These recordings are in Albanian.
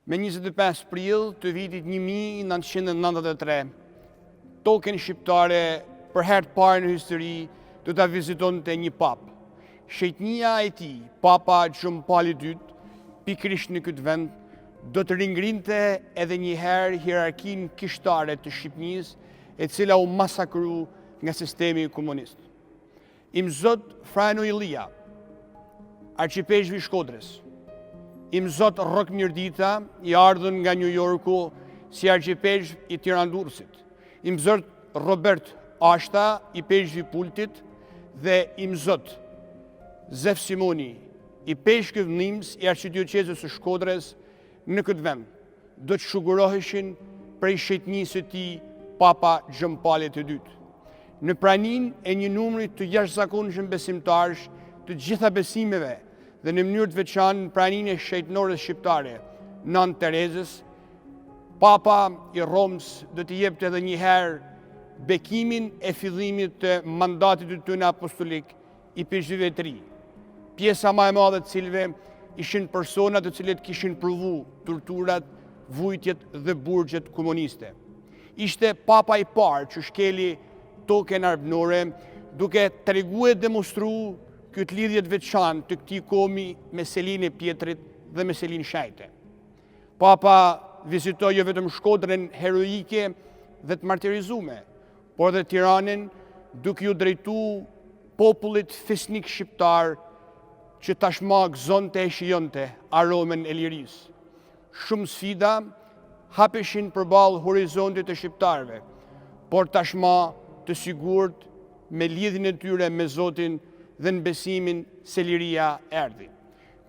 Me 25 prill të vitit 1993, token shqiptare për herë të parë në histori do ta vizitonte një pap. Shetnia e tij, Papa John Paul II, pikërisht në këtë vend, do të ringrinte edhe një herë hierarkinë kishtare të Shqipërisë, e cila u masakru nga sistemi komunist. Imzot Frano Ilia, arqipeshvi i Shkodrës, Imzot Rok Mirdita, i ardhur nga New Yorku si arqipeshv i Tiranëdurrësit, Imzot Robert Ashta, i peshqvi Pultit, dhe Imzot Zef Simoni, i peshqvi Nims i arqidiocezës së Shkodrës, në këtë vend do të shuguroheshin prej shetnisë së tij Papa John Paul II. Në praninë e një numri të jashtëzakonshëm besimtarësh të gjitha besimeve dhe në mënyrë të veçantë në praninë e shetënorës shqiptare, Nën Terezës, Papa i Romës do t'i jepte edhe një herë bekimin e fillimit të mandatit të tyre apostolik i peshqvive të ri. Pjesa më e madhe të cilëve ishin persona të cilët kishin provu torturat, vujtjet dhe burgjet komuniste. Ishte papa i parë që shkeli token armënore, duke treguar e demonstruar këtë lidhje të veçantë të këtij komi me Selin e Pjetrit dhe me Selin Shajte. Papa vizitoi jo vetëm Shkodrën heroike dhe të martirizuar, por dhe Tiranën, duke ju drejtuar popullit fesnik shqiptar që tashma gëzonte e shijonte aromën e lirisë. Shumë sfida hapeshin përballë horizontit të shqiptarëve, por tashma të sigurt me lidhjen e tyre me Zotin dhe në besimin se liria erdhi.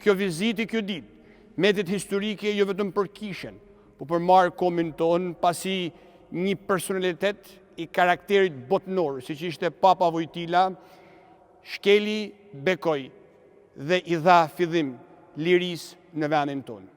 Kjo vizitë, kjo ditë, mbetet historike jo vetëm për kishën, por për marrë komin tonë, pasi një personalitet i karakterit botënor, siç ishte Papa Wojtyla, shkeli bekoj dhe i dha fillim lirisë në vendin tonë.